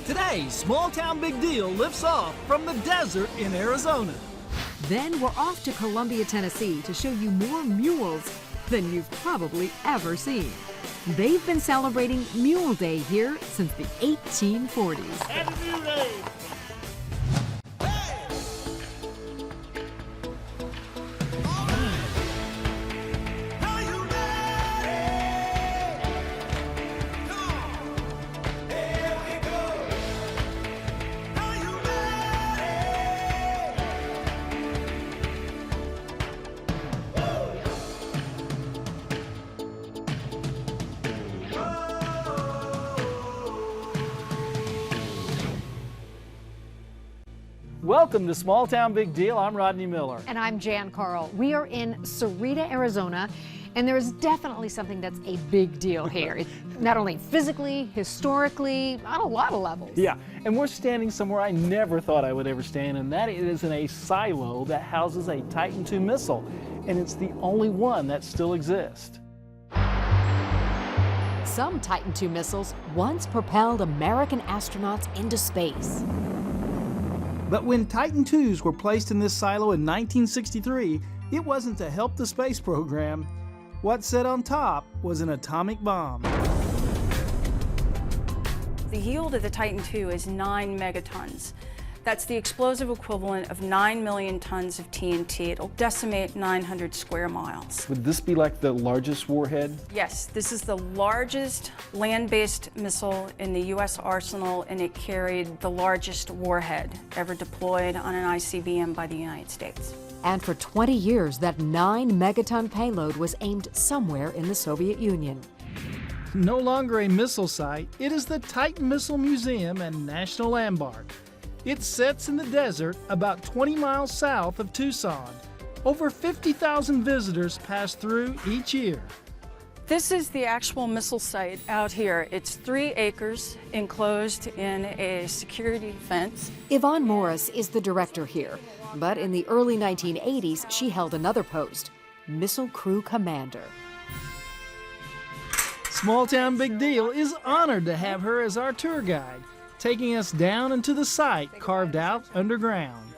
Today, Small Town Big Deal lifts off from the desert in Arizona. Then we're off to Columbia, Tennessee to show you more mules than you've probably ever seen. They've been celebrating Mule Day here since the 1840s. Happy Mule Day! Welcome to Small Town Big Deal. I'm Rodney Miller. And I'm Jan Carl. We are in Sarita, Arizona, and there is definitely something that's a big deal here. Not only physically, historically, on a lot of levels. Yeah, and we're standing somewhere I never thought I would ever stand, and that is in a silo that houses a Titan II missile, and it's the only one that still exists. Some Titan II missiles once propelled American astronauts into space. But when Titan IIs were placed in this silo in 1963, it wasn't to help the space program. What sat on top was an atomic bomb. The yield of the Titan II is 9 megatons. That's the explosive equivalent of 9 million tons of TNT. It'll decimate 900 square miles. Would this be like the largest warhead? Yes, this is the largest land-based missile in the U.S. arsenal, and it carried the largest warhead ever deployed on an ICBM by the United States. And for 20 years, that 9-megaton payload was aimed somewhere in the Soviet Union. No longer a missile site, it is the Titan Missile Museum and National Landmark. It sits in the desert about 20 miles south of Tucson. Over 50,000 visitors pass through each year. This is the actual missile site out here. It's 3 acres enclosed in a security fence. Yvonne Morris is the director here, but in the early 1980s, she held another post, Missile Crew Commander. Small Town Big Deal is honored to have her as our tour guide, taking us down into the site carved out underground.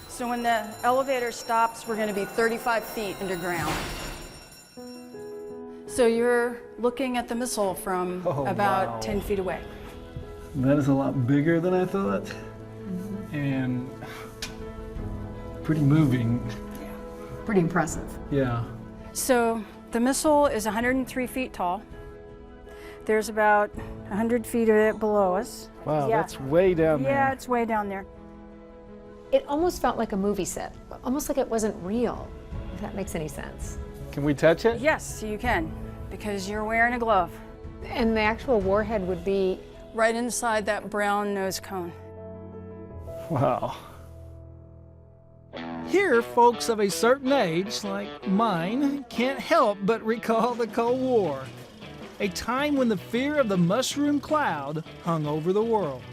So when the elevator stops, we're going to be 35 feet underground. So you're looking at the missile from about 10 feet away. That is a lot bigger than I thought, and pretty moving. Pretty impressive. Yeah. So the missile is 103 feet tall. There's about 100 feet of it below us. Wow, Yeah. that's way down there. Yeah, it's way down there. It almost felt like a movie set, almost like it wasn't real, if that makes any sense. Can we touch it? Yes, you can, because you're wearing a glove. And the actual warhead would be Right inside that brown nose cone. Wow. Here, folks of a certain age, like mine, can't help but recall the Cold War, a time when the fear of the mushroom cloud hung over the world.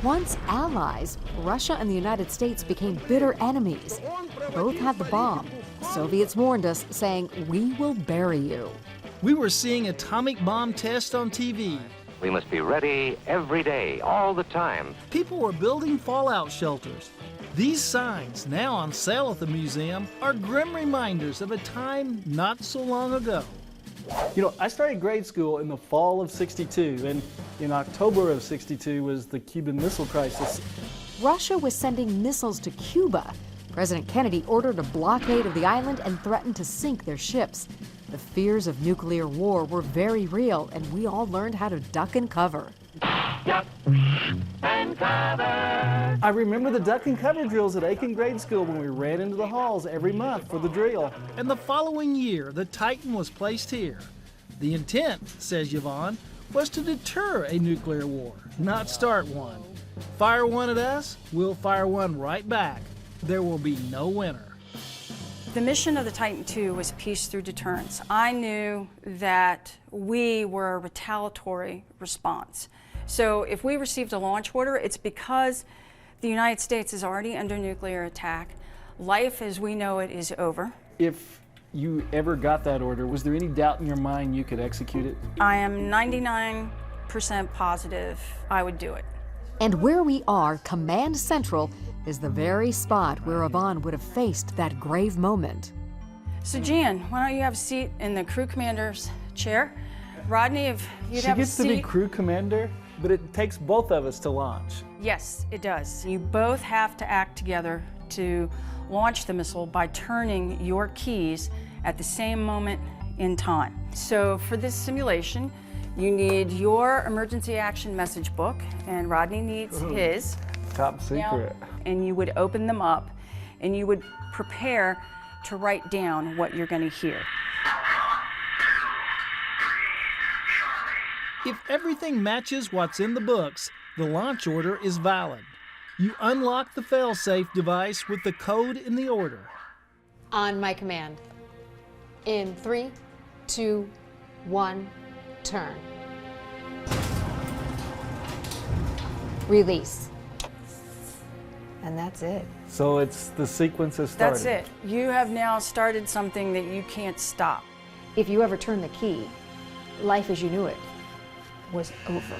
Once allies, Russia and the United States became bitter enemies. Both had the bomb. Soviets warned us, saying, "We will bury you." We were seeing atomic bomb tests on TV. We must be ready every day, all the time. People were building fallout shelters. These signs, now on sale at the museum, are grim reminders of a time not so long ago. You know, I started grade school in the fall of '62, and in October of '62 was the Cuban Missile Crisis. Russia was sending missiles to Cuba. President Kennedy ordered a blockade of the island and threatened to sink their ships. The fears of nuclear war were very real, and we all learned how to duck and cover. Duck and cover. I remember the duck and cover drills at Aiken Grade School when we ran into the halls every month for the drill. And the following year, the Titan was placed here. The intent, says Yvonne, was to deter a nuclear war, not start one. Fire one at us, we'll fire one right back. There will be no winner. The mission of the Titan II was peace through deterrence. I knew that we were a retaliatory response. So if we received a launch order, it's because the United States is already under nuclear attack. Life as we know it is over. If you ever got that order, was there any doubt in your mind you could execute it? I am 99% positive I would do it. And where we are, Command Central, is the very spot where Yvonne would have faced that grave moment. So Jan, why don't you have a seat in the crew commander's chair? Rodney, if you'd She have a gets to seat. be crew commander, but it takes both of us to launch. Yes, it does. You both have to act together to launch the missile by turning your keys at the same moment in time. So for this simulation, you need your emergency action message book, and Rodney needs his. Top secret. And you would open them up, and you would prepare to write down what you're going to hear. If everything matches what's in the books, the launch order is valid. You unlock the fail-safe device with the code in the order. On my command. In 3, 2, 1, turn. Release. And that's it. So it's the sequence has started. That's it. You have now started something that you can't stop. If you ever turn the key, life as you knew it was over.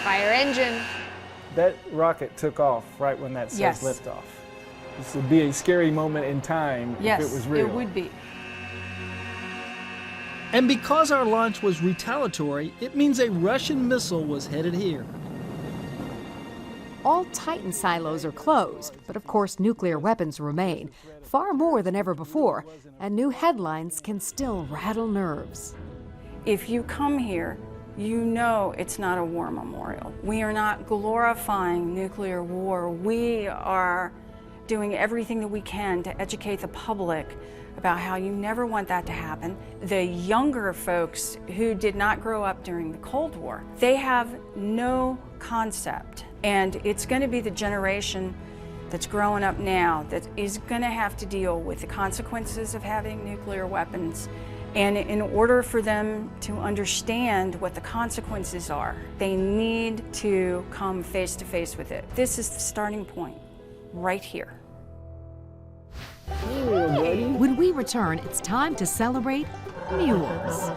Fire engine. That rocket took off right when that says Yes. liftoff. This would be a scary moment in time Yes, if it was real. it would be. And because our launch was retaliatory, it means a Russian missile was headed here. All Titan silos are closed, but of course nuclear weapons remain, far more than ever before, and new headlines can still rattle nerves. If you come here, you know it's not a war memorial. We are not glorifying nuclear war. We are doing everything that we can to educate the public about how you never want that to happen. The younger folks who did not grow up during the Cold War, they have no concept. And it's going to be the generation that's growing up now that is going to have to deal with the consequences of having nuclear weapons. And in order for them to understand what the consequences are, they need to come face to face with it. This is the starting point, right here. When we return, it's time to celebrate mules.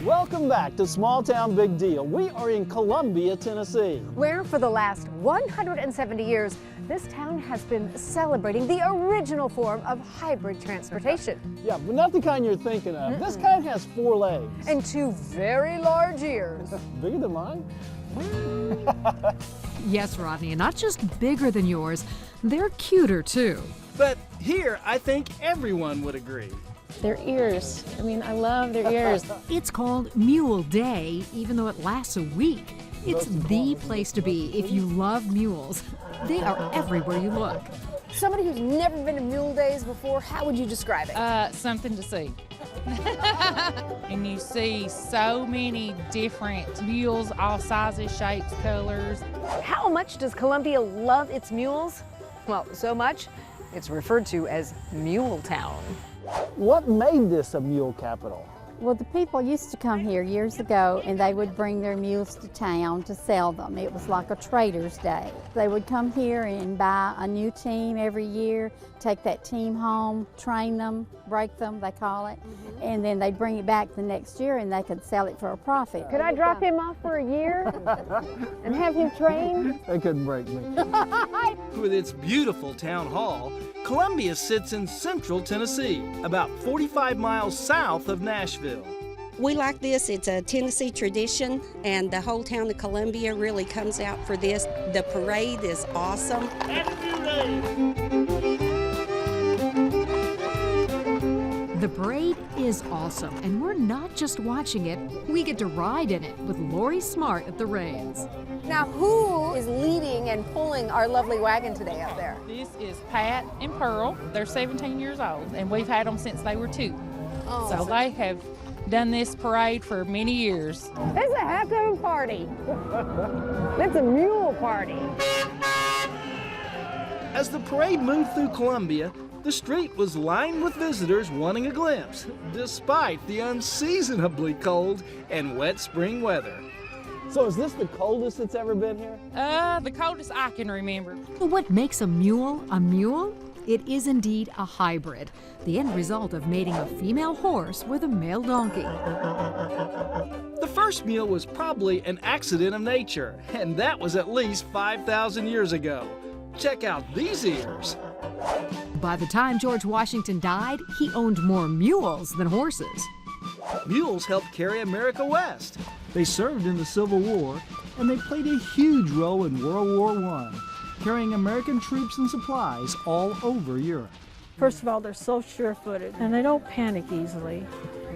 Welcome back to Small Town Big Deal. We are in Columbia, Tennessee. Where for the last 170 years, this town has been celebrating the original form of hybrid transportation. Yeah, but not the kind you're thinking of. This kind has 4 legs. And 2 very large ears. Bigger than mine? Yes, Rodney, and not just bigger than yours, they're cuter too. But here, I think everyone would agree. Their ears. I mean, I love their ears. It's called Mule Day, even though it lasts a week. It's the place to be if you love mules. They are everywhere you look. Somebody who's never been to Mule Days before, how would you describe it? Something to see. And you see so many different mules, all sizes, shapes, colors. How much does Columbia love its mules? Well, so much, it's referred to as Mule Town. What made this a mule capital? Well, the people used to come here years ago and they would bring their mules to town to sell them. It was like a trader's day. They would come here and buy a new team every year, take that team home, train them, break them, they call it, and then they'd bring it back the next year and they could sell it for a profit. Could I drop him off for a year and have him trained? They couldn't break me. With its beautiful town hall, Columbia sits in central Tennessee, about 45 miles south of Nashville. We like this. It's a Tennessee tradition, and the whole town of Columbia really comes out for this. The parade is awesome. The parade is awesome, and we're not just watching it, we get to ride in it with Lori Smart at the reins. Now, who is leading and pulling our lovely wagon today up there? This is Pat and Pearl. They're 17 years old, and we've had them since they were 2. So they have done this parade for many years. It's a heck of a party. It's a mule party. As the parade moved through Columbia, the street was lined with visitors wanting a glimpse, despite the unseasonably cold and wet spring weather. So is this the coldest it's ever been here? The coldest I can remember. What makes a mule a mule? It is indeed a hybrid, the end result of mating a female horse with a male donkey. The first mule was probably an accident of nature, and that was at least 5,000 years ago. Check out these ears. By the time George Washington died, he owned more mules than horses. Mules helped carry America west. They served in the Civil War, and they played a huge role in World War I, carrying American troops and supplies all over Europe. First of all, they're so sure-footed, and they don't panic easily.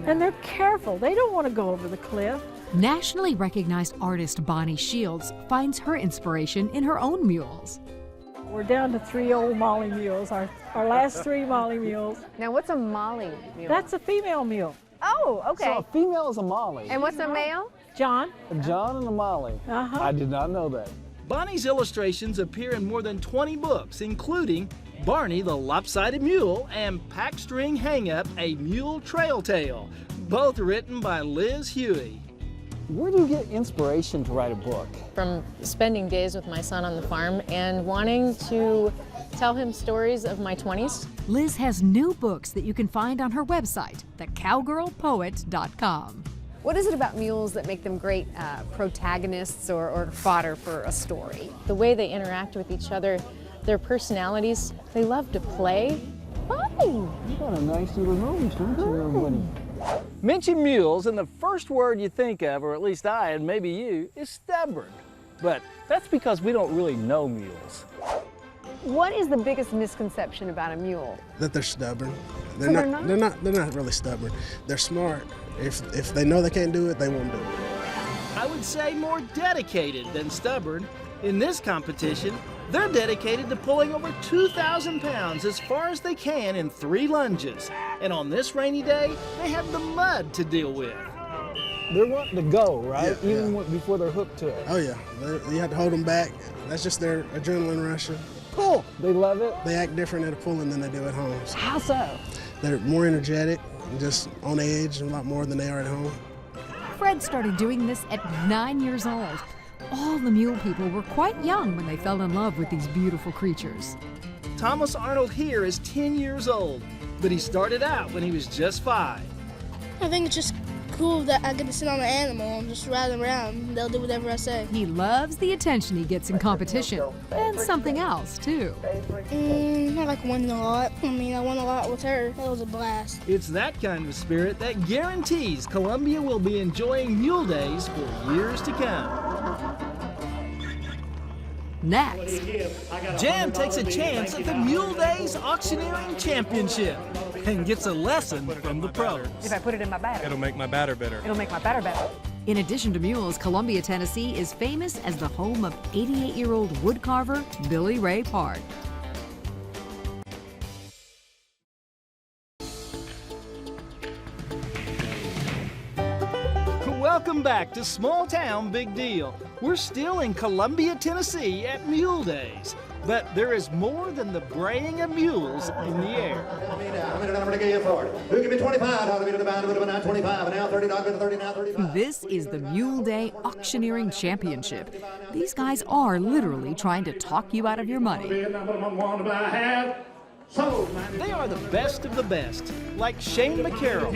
And they're careful. They don't want to go over the cliff. Nationally recognized artist Bonnie Shields finds her inspiration in her own mules. We're down to 3 old Molly mules, our last 3 Molly mules. Now, what's a Molly mule? That's a female mule. Oh, okay. So a female is a Molly. And what's a male? John. A John and a Molly. I did not know that. Bonnie's illustrations appear in more than 20 books, including Barney the Lopsided Mule and Pack String Hang-Up, a Mule Trail Tale, both written by Liz Huey. Where do you get inspiration to write a book? From spending days with my son on the farm and wanting to tell him stories of my 20s. Liz has new books that you can find on her website, thecowgirlpoet.com. What is it about mules that make them great protagonists or fodder for a story? The way they interact with each other, their personalities, they love to play. Oh, you got a nice little nose, don't you, everybody? Mention mules, and the first word you think of, or at least I and maybe you, is stubborn. But that's because we don't really know mules. What is the biggest misconception about a mule? That they're stubborn. They're not? They're not really stubborn. They're smart. If they know they can't do it, they won't do it. I would say more dedicated than stubborn. In this competition, they're dedicated to pulling over 2,000 pounds as far as they can in 3 lunges. And on this rainy day, they have the mud to deal with. They're wanting to go, right? Yeah, Even before they're hooked to it. Oh yeah, you have to hold them back. That's just their adrenaline rushing. Cool. They love it. They act different at a pulling than they do at home. How so? They're more energetic, just on edge a lot more than they are at home. Fred started doing this at 9 years old. All the mule people were quite young when they fell in love with these beautiful creatures. Thomas Arnold here is 10 years old, but he started out when he was just 5. I think it's just cool that I get to sit on an animal and just ride them around and they'll do whatever I say. He loves the attention he gets in competition, and something else, too. I like winning a lot. I won a lot with her. That was a blast. It's that kind of spirit that guarantees Columbia will be enjoying Mule Days for years to come. Next, Jan takes a chance at the Mule Days Auctioneering Championship and gets a lesson from the pros. If I put it in my batter, it'll make my batter better. It'll make my batter better. In addition to mules, Columbia, Tennessee is famous as the home of 88-year-old woodcarver Billy Ray Park. Welcome back to Small Town Big Deal. We're still in Columbia, Tennessee at Mule Days. But there is more than the braying of mules in the air. This is the Mule Day Auctioneering Championship. These guys are literally trying to talk you out of your money. They are the best of the best, like Shane McCarroll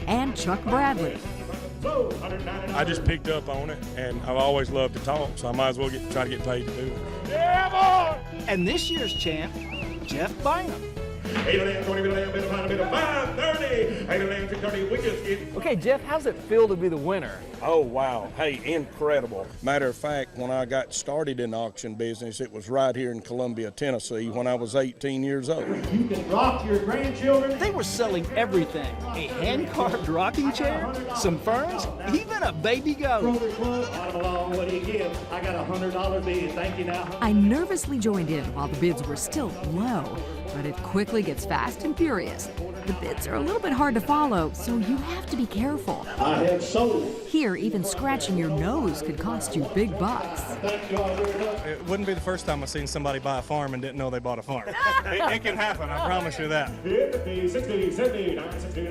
and Chuck Bradley. I just picked up on it, and I've always loved to talk, so I might as well try to get paid to do it. Yeah, boy! And this year's champ, Jeff Bynum. Okay, Jeff, how's it feel to be the winner? Oh, wow. Hey, incredible. Matter of fact, when I got started in the auction business, it was right here in Columbia, Tennessee, when I was 18 years old. You can rock your grandchildren. They were selling everything. A hand-carved rocking chair, some ferns, even a baby goat. I nervously joined in while the bids were still low, but it quickly gets fast and furious. The bids are a little bit hard to follow, so you have to be careful. I have sold. Here, even scratching your nose could cost you big bucks. It wouldn't be the first time I've seen somebody buy a farm and didn't know they bought a farm. It can happen, I promise you that. 50, 60, 70, 90, 60,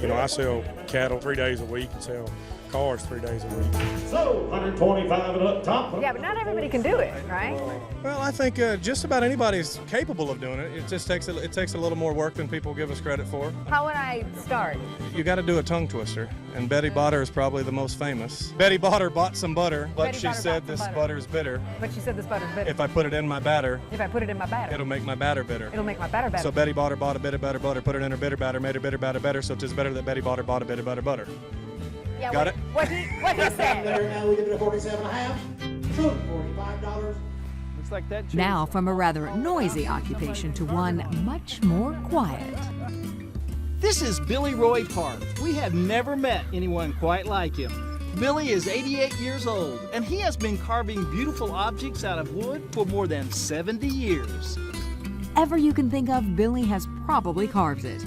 You know, I sell cattle 3 days a week and sell cars 3 days a week. So, 125 and up top. Yeah, but not everybody can do it, right? Well, I think just about anybody's capable of doing it. It just takes a little more work than people give us credit for. How would I start? You got to do a tongue twister, and Betty Botter is probably the most famous. Betty Botter bought some butter, but Betty she Botter said bought some this butter. butter is bitter. But she said this butter's bitter. If I put it in my batter, If I put it in my batter, it'll make my batter bitter. it'll make my batter better. So Betty Botter bought a bit of butter, put it in her bitter batter, made her bitter batter better, so 'tis better that Betty Botter bought a bit of butter. Yeah, Got what, it? What he said. There, now we give it a 47 and a half. So, $45. Looks like that. Now from a rather noisy occupation to one much more quiet. This is Billy Roy Park. We have never met anyone quite like him. Billy is 88 years old, and he has been carving beautiful objects out of wood for more than 70 years. Ever you can think of, Billy has probably carved it.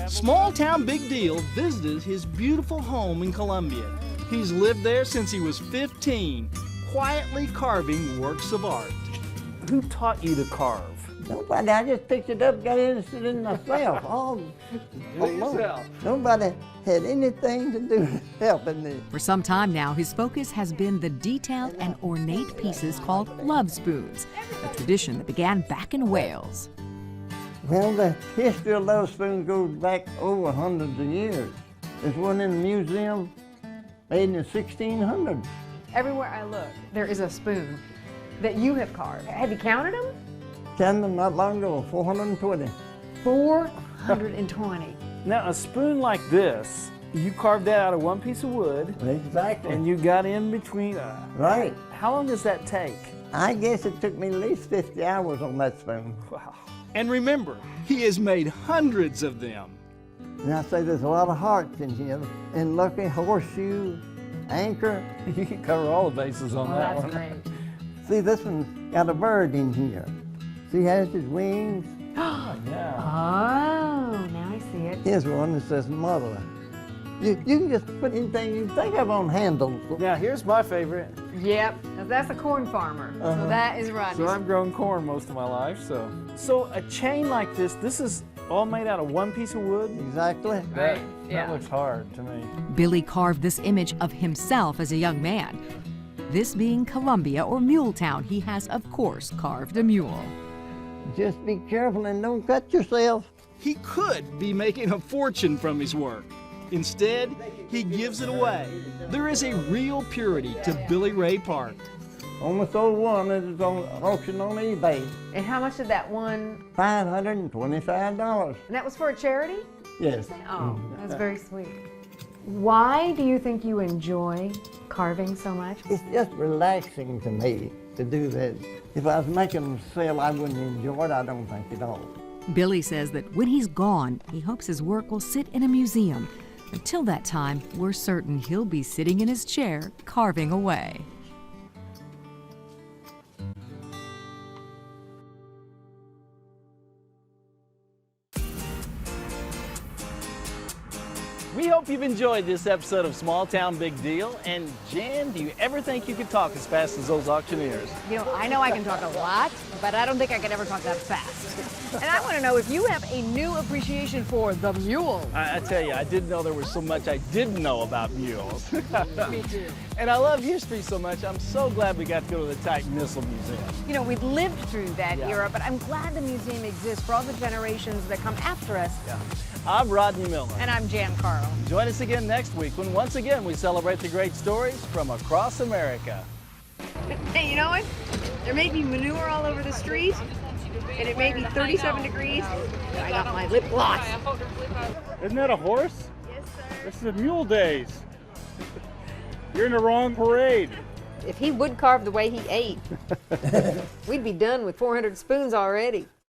Small Town Big Deal visited his beautiful home in Columbia. He's lived there since he was 15, quietly carving works of art. Who taught you to carve? Nobody, I just picked it up, got interested in myself. All alone. Nobody had anything to do with helping me. For some time now, his focus has been the detailed and ornate pieces called love spoons, a tradition that began back in Wales. Well, the history of love spoons goes back over hundreds of years. There's one in the museum made in the 1600s. Everywhere I look, there is a spoon that you have carved. Have you counted them? Counted them not long ago, 420. 420. Now, a spoon like this, you carved that out of one piece of wood. Exactly. And you got in between. Right. How long does that take? I guess it took me at least 50 hours on that spoon. Wow. And remember, he has made hundreds of them. And I say there's a lot of hearts in here. And lucky horseshoe, anchor. You can cover all the bases on that one. Great. See, this one's got a bird in here. See, he has his wings. Yeah. Oh, now I see it. Here's one that says mother. You can just put anything you think of on handles. Now, here's my favorite. Yep, that's a corn farmer. So that is Rodney's. So I've grown corn most of my life, So a chain like this is all made out of one piece of wood? Exactly. That looks hard to me. Billy carved this image of himself as a young man. This being Columbia or Muletown, he has, of course, carved a mule. Just be careful and don't cut yourself. He could be making a fortune from his work. Instead, he gives it away. There is a real purity to Billy Ray Park. Almost sold one that is on auction on eBay. And how much did that one? $525. And that was for a charity? Yes. Oh, that's very sweet. Why do you think you enjoy carving so much? It's just relaxing to me to do that. If I was making them sell, I wouldn't enjoy it, I don't think at all. Billy says that when he's gone, he hopes his work will sit in a museum. Until that time, we're certain he'll be sitting in his chair, carving away. We hope you've enjoyed this episode of Small Town Big Deal. And Jan, do you ever think you could talk as fast as those auctioneers? You know, I know I can talk a lot, but I don't think I could ever talk that fast. And I want to know if you have a new appreciation for the mule. I tell you, I didn't know there was so much I didn't know about mules. Me too. And I love history so much, I'm so glad we got to go to the Titan Missile Museum. You know, we've lived through that era, but I'm glad the museum exists for all the generations that come after us. Yeah. I'm Rodney Miller. And I'm Jan Carl. Join us again next week when once again we celebrate the great stories from across America. Hey, you know what? There may be manure all over the street, and it may be 37 degrees. I got my lip gloss. Isn't that a horse? Yes, sir. This is Mule Days. You're in the wrong parade. If he would carve the way he ate, we'd be done with 400 spoons already.